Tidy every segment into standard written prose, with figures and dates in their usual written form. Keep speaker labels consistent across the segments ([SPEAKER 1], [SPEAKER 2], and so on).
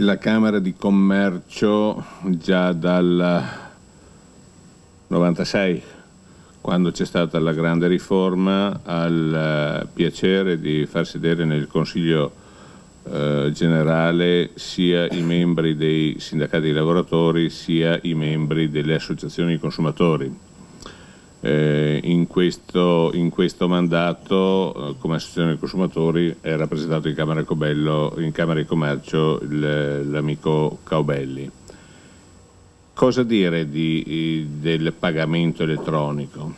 [SPEAKER 1] la Camera di Commercio già dal 96, quando c'è stata la grande riforma, ha il piacere di far sedere nel Consiglio generale sia i membri dei sindacati dei lavoratori sia i membri delle associazioni di consumatori. In questo mandato come associazione dei consumatori è rappresentato in Camera di Commercio l'amico Caubelli. Cosa dire del pagamento elettronico?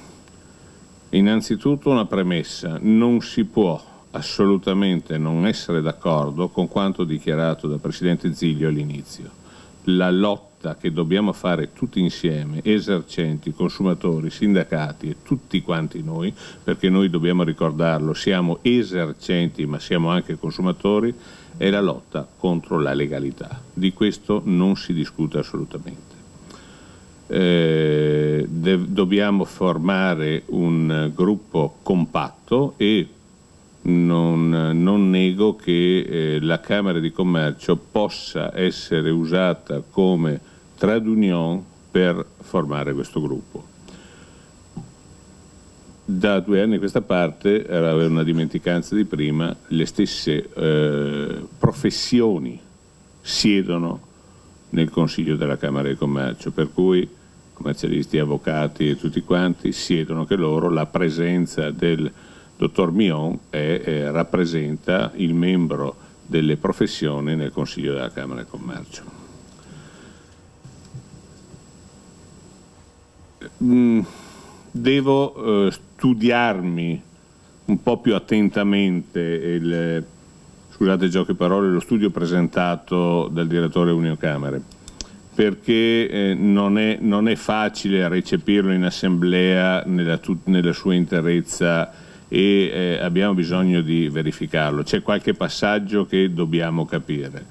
[SPEAKER 1] Innanzitutto una premessa: non si può assolutamente non essere d'accordo con quanto dichiarato dal Presidente Zilio all'inizio. La lotta che dobbiamo fare tutti insieme, esercenti, consumatori, sindacati e tutti quanti noi, perché noi dobbiamo ricordarlo, siamo esercenti ma siamo anche consumatori, è la lotta contro la legalità. Di questo non si discute assolutamente. Dobbiamo formare un gruppo compatto e non nego che la Camera di Commercio possa essere usata come trade union per formare questo gruppo. Da 2 anni a questa parte, era una dimenticanza di prima, le stesse professioni siedono nel Consiglio della Camera di Commercio, per cui commercialisti, avvocati e tutti quanti siedono che loro. La presenza del dottor Mion rappresenta il membro delle professioni nel Consiglio della Camera di Commercio. Devo studiarmi un po' più attentamente scusate il gioco di parole, lo studio presentato dal direttore Unio-Camere, perché non è facile recepirlo in assemblea nella sua interezza e abbiamo bisogno di verificarlo. C'è qualche passaggio che dobbiamo capire,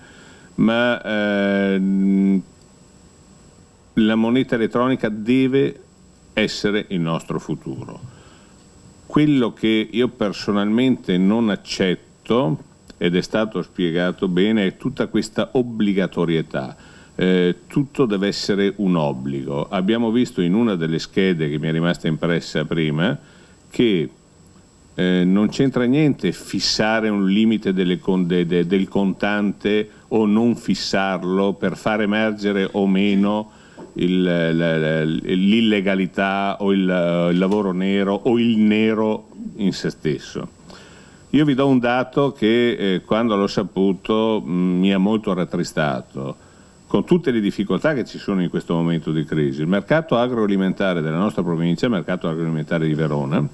[SPEAKER 1] ma la moneta elettronica deve essere il nostro futuro. Quello che io personalmente non accetto, ed è stato spiegato bene, è tutta questa obbligatorietà. Tutto deve essere un obbligo. Abbiamo visto in una delle schede che mi è rimasta impressa prima che non c'entra niente fissare un limite del contante o non fissarlo per far emergere o meno l'illegalità o il lavoro nero o il nero in se stesso. Io vi do un dato che quando l'ho saputo mi ha molto rattristato. Con tutte le difficoltà che ci sono in questo momento di crisi, il mercato agroalimentare della nostra provincia, il mercato agroalimentare di Verona,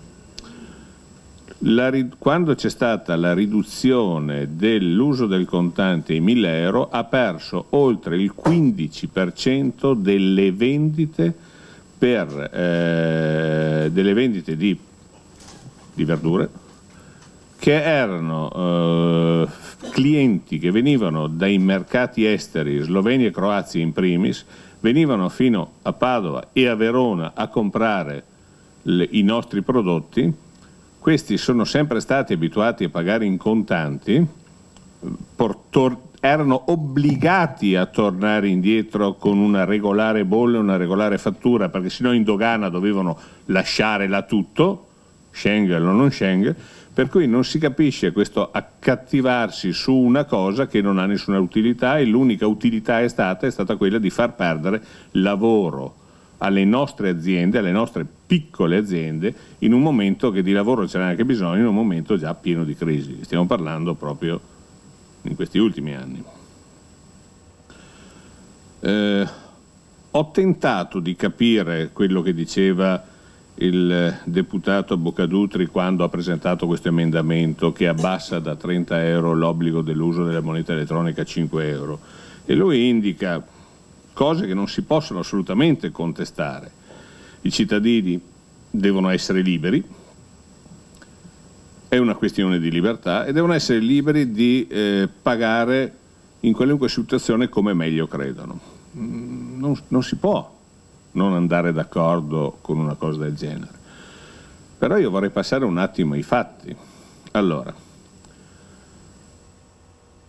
[SPEAKER 1] quando c'è stata la riduzione dell'uso del contante ai 1.000 euro, ha perso oltre il 15% delle vendite di verdure, che erano clienti che venivano dai mercati esteri, Slovenia e Croazia in primis, venivano fino a Padova e a Verona a comprare i nostri prodotti. Questi sono sempre stati abituati a pagare in contanti, erano obbligati a tornare indietro con una regolare bolla, una regolare fattura, perché sennò in dogana dovevano lasciare là tutto, Schengen o non Schengen, per cui non si capisce questo accattivarsi su una cosa che non ha nessuna utilità, e l'unica utilità è stata quella di far perdere lavoro alle nostre aziende, alle nostre piccole aziende, in un momento che di lavoro ce n'è anche bisogno, in un momento già pieno di crisi. Stiamo parlando proprio in questi ultimi anni. Ho tentato di capire quello che diceva il deputato Boccadutri quando ha presentato questo emendamento che abbassa da 30 euro l'obbligo dell'uso della moneta elettronica a 5 euro, e lui indica cose che non si possono assolutamente contestare. I cittadini devono essere liberi, è una questione di libertà, e devono essere liberi di pagare in qualunque situazione come meglio credono. Non si può non andare d'accordo con una cosa del genere. Però io vorrei passare un attimo ai fatti. Allora,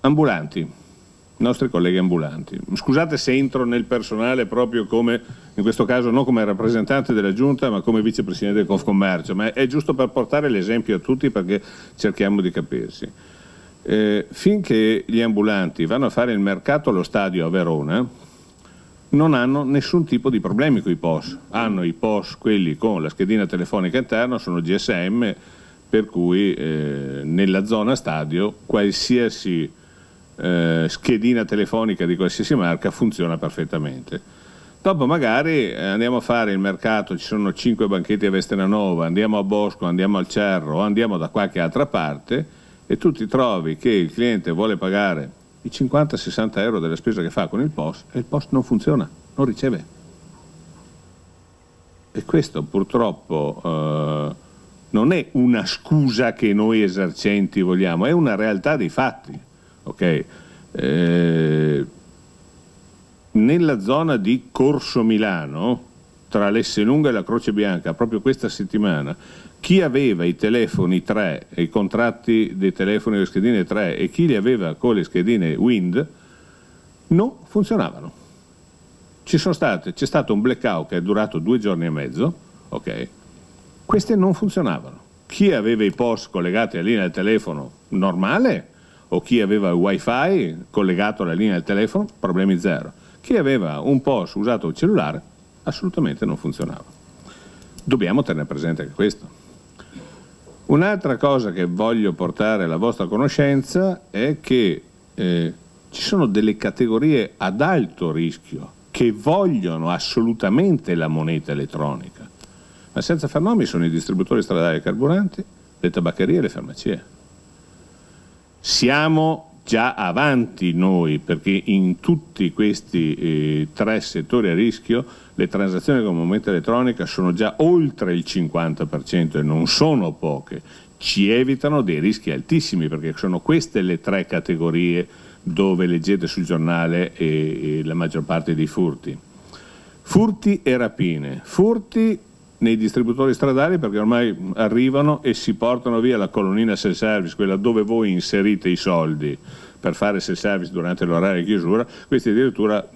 [SPEAKER 1] ambulanti, nostri colleghi ambulanti. Scusate se entro nel personale proprio come, in questo caso non come rappresentante della Giunta ma come vicepresidente del Confcommercio, ma è giusto per portare l'esempio a tutti perché cerchiamo di capirsi. Finché gli ambulanti vanno a fare il mercato allo stadio a Verona non hanno nessun tipo di problemi con i POS, hanno i POS quelli con la schedina telefonica interna, sono GSM, per cui nella zona stadio qualsiasi schedina telefonica di qualsiasi marca funziona perfettamente. Dopo magari andiamo a fare il mercato, ci sono 5 banchetti a Vestenanova, andiamo a Bosco, andiamo al Cerro, andiamo da qualche altra parte e tu ti trovi che il cliente vuole pagare i 50-60 euro della spesa che fa con il POS e il POS non funziona, non riceve. E questo purtroppo non è una scusa che noi esercenti vogliamo, è una realtà dei fatti. Okay. Nella zona di Corso Milano, tra l'Esselunga e la Croce Bianca, proprio questa settimana, chi aveva i telefoni 3 e i contratti dei telefoni e le schedine 3 e chi li aveva con le schedine Wind non funzionavano. C'è stato un blackout che è durato 2 giorni e mezzo, ok? Queste non funzionavano. Chi aveva i POS collegati alla linea del telefono normale o chi aveva il wifi collegato alla linea del telefono, problemi zero. Chi aveva un POS usato il cellulare, assolutamente non funzionava. Dobbiamo tenere presente anche questo. Un'altra cosa che voglio portare alla vostra conoscenza è che ci sono delle categorie ad alto rischio che vogliono assolutamente la moneta elettronica, ma senza far nomi sono i distributori stradali di carburanti, le tabaccherie e le farmacie. Siamo già avanti noi perché in tutti questi 3 settori a rischio le transazioni con moneta elettronica sono già oltre il 50% e non sono poche, ci evitano dei rischi altissimi perché sono queste le 3 categorie dove leggete sul giornale e la maggior parte dei furti. Furti e rapine, furti nei distributori stradali perché ormai arrivano e si portano via la colonnina self-service, quella dove voi inserite i soldi per fare self-service durante l'orario di chiusura. Questi addirittura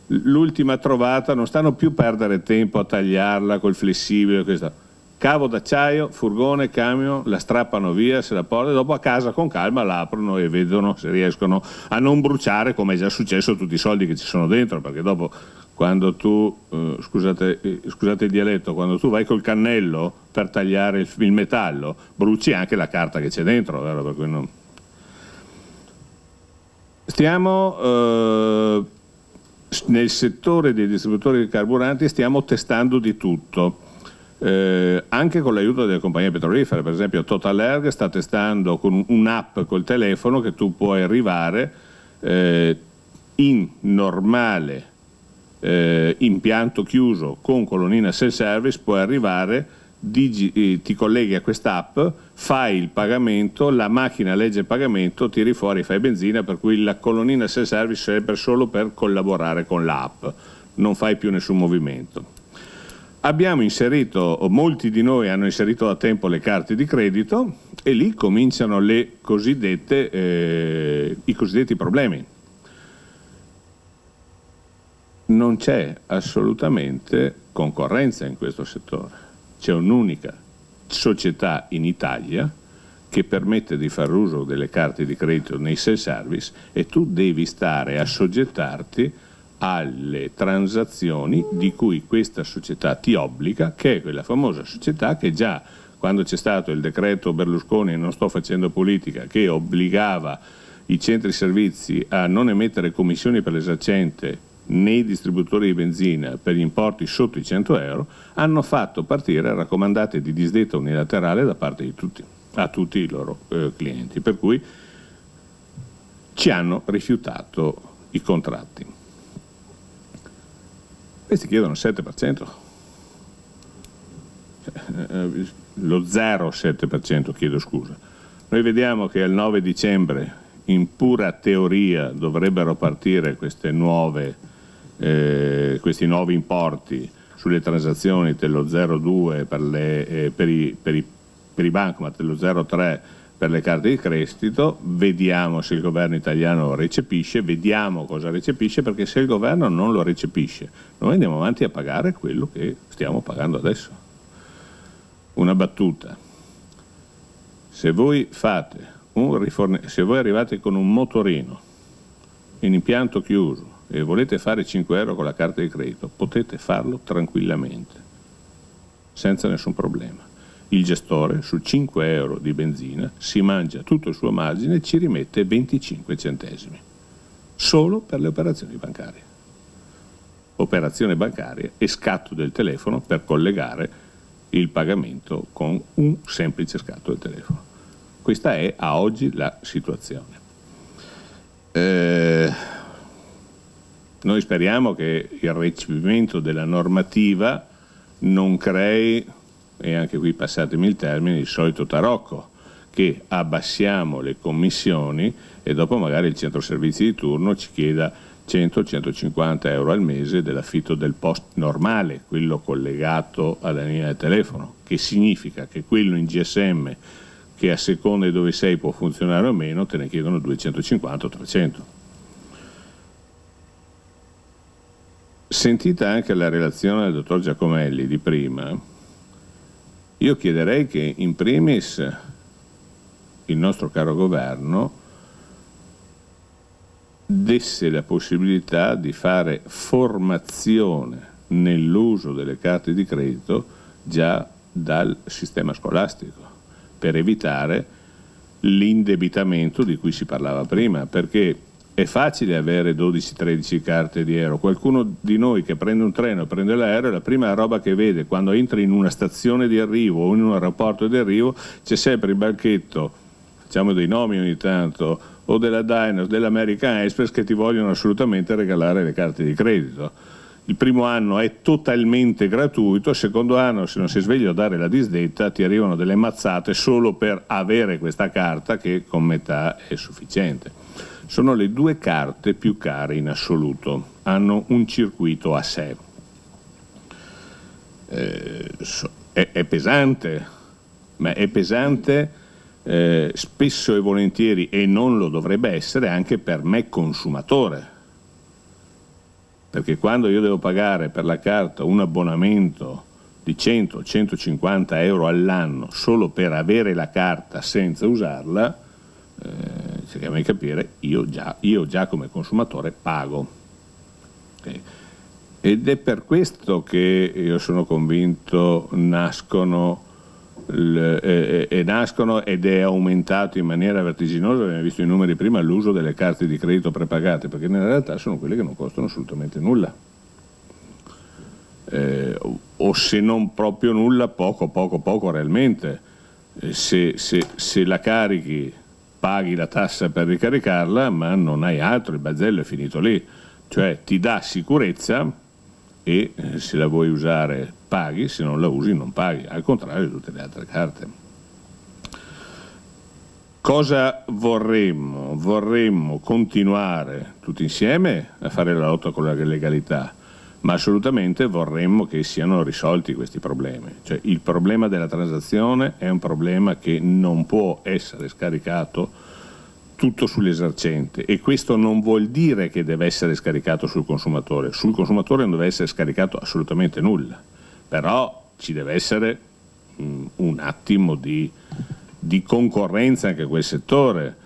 [SPEAKER 1] l'ultima trovata non stanno più a perdere tempo a tagliarla col flessibile, questa. Cavo d'acciaio, furgone, camion, la strappano via, se la portano e dopo a casa con calma la aprono e vedono se riescono a non bruciare, come è già successo, tutti i soldi che ci sono dentro, perché dopo quando tu, scusate il dialetto, quando tu vai col cannello per tagliare il metallo, bruci anche la carta che c'è dentro, vero? Per cui non. Stiamo nel settore dei distributori di carburanti, stiamo testando di tutto. Anche con l'aiuto delle compagnie petrolifere, per esempio Total Erg sta testando con un'app col telefono che tu puoi arrivare in normale impianto chiuso con colonnina self-service, puoi arrivare, ti colleghi a quest'app, fai il pagamento, la macchina legge il pagamento, tiri fuori, fai benzina, per cui la colonnina self-service serve solo per collaborare con l'app, non fai più nessun movimento. Abbiamo inserito, o molti di noi hanno inserito da tempo le carte di credito e lì cominciano i cosiddetti problemi. Non c'è assolutamente concorrenza in questo settore, c'è un'unica società in Italia che permette di fare uso delle carte di credito nei self-service e tu devi stare a soggettarti alle transazioni di cui questa società ti obbliga, che è quella famosa società che già quando c'è stato il decreto Berlusconi, non sto facendo politica, che obbligava i centri servizi a non emettere commissioni per l'esercente nei distributori di benzina per gli importi sotto i 100 euro, hanno fatto partire raccomandate di disdetta unilaterale da parte di tutti, a tutti i loro clienti, per cui ci hanno rifiutato i contratti. Questi chiedono il 7%, lo 0,7%, chiedo scusa. Noi vediamo che al 9 dicembre in pura teoria dovrebbero partire questi nuovi importi sulle transazioni dello 0,2 per i bancomat, dello 0,3 per le carte di credito, vediamo se il governo italiano lo recepisce, vediamo cosa recepisce, perché se il governo non lo recepisce, noi andiamo avanti a pagare quello che stiamo pagando adesso. Una battuta: se voi se voi arrivate con un motorino in impianto chiuso e volete fare 5 euro con la carta di credito, potete farlo tranquillamente, senza nessun problema. Il gestore su 5 euro di benzina si mangia tutto il suo margine e ci rimette 25 centesimi, solo per le operazioni bancarie. Operazione bancaria e scatto del telefono per collegare il pagamento con un semplice scatto del telefono. Questa è a oggi la situazione. Noi speriamo che il recepimento della normativa non crei, e anche qui passatemi il termine, il solito tarocco, che abbassiamo le commissioni e dopo magari il centro servizi di turno ci chieda 100-150 euro al mese dell'affitto del post normale, quello collegato alla linea del telefono, che significa che quello in GSM, che a seconda di dove sei può funzionare o meno, te ne chiedono 250 o 300. Sentita anche la relazione del dottor Giacomelli di prima, io chiederei che in primis il nostro caro governo desse la possibilità di fare formazione nell'uso delle carte di credito già dal sistema scolastico, per evitare l'indebitamento di cui si parlava prima, perché è facile avere 12-13 carte di euro. Qualcuno di noi che prende un treno, prende l'aereo, la prima roba che vede quando entra in una stazione di arrivo o in un aeroporto di arrivo, c'è sempre il banchetto, facciamo dei nomi ogni tanto, o della Diners, dell'American Express, che ti vogliono assolutamente regalare le carte di credito. Il primo anno è totalmente gratuito, il secondo anno, se non sei sveglio a dare la disdetta, ti arrivano delle mazzate solo per avere questa carta, che con metà è sufficiente. Sono le due carte più care in assoluto, hanno un circuito a sé. È pesante, ma è pesante spesso e volentieri, e non lo dovrebbe essere anche per me consumatore, perché quando io devo pagare per la carta un abbonamento di 100-150 euro all'anno solo per avere la carta senza usarla, cerchiamo di capire, io già come consumatore pago. Okay. Ed è per questo che io sono convinto nascono ed è aumentato in maniera vertiginosa, abbiamo visto i numeri prima, l'uso delle carte di credito prepagate, perché nella realtà sono quelle che non costano assolutamente nulla, o se non proprio nulla, poco realmente. Se la carichi, paghi la tassa per ricaricarla, ma non hai altro, il bazzello è finito lì, cioè ti dà sicurezza e se la vuoi usare paghi, se non la usi non paghi, al contrario di tutte le altre carte. Cosa vorremmo? Vorremmo continuare tutti insieme a fare la lotta con la legalità, ma assolutamente vorremmo che siano risolti questi problemi. Cioè, il problema della transazione è un problema che non può essere scaricato tutto sull'esercente, e questo non vuol dire che deve essere scaricato sul consumatore non deve essere scaricato assolutamente nulla, però ci deve essere un attimo di concorrenza anche a quel settore.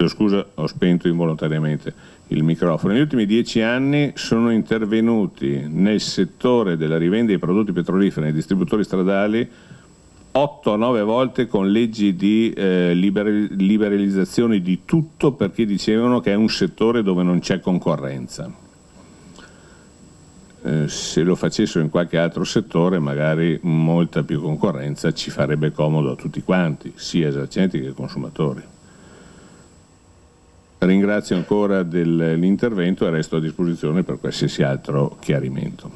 [SPEAKER 1] Scusa, ho spento involontariamente il microfono. Negli ultimi 10 anni sono intervenuti nel settore della rivendita dei prodotti petroliferi nei distributori stradali 8-9 volte con leggi di liberalizzazione di tutto, perché dicevano che è un settore dove non c'è concorrenza. Se lo facessero in qualche altro settore magari molta più concorrenza ci farebbe comodo a tutti quanti, sia esercenti che consumatori. Ringrazio ancora dell'intervento e resto a disposizione per qualsiasi altro chiarimento.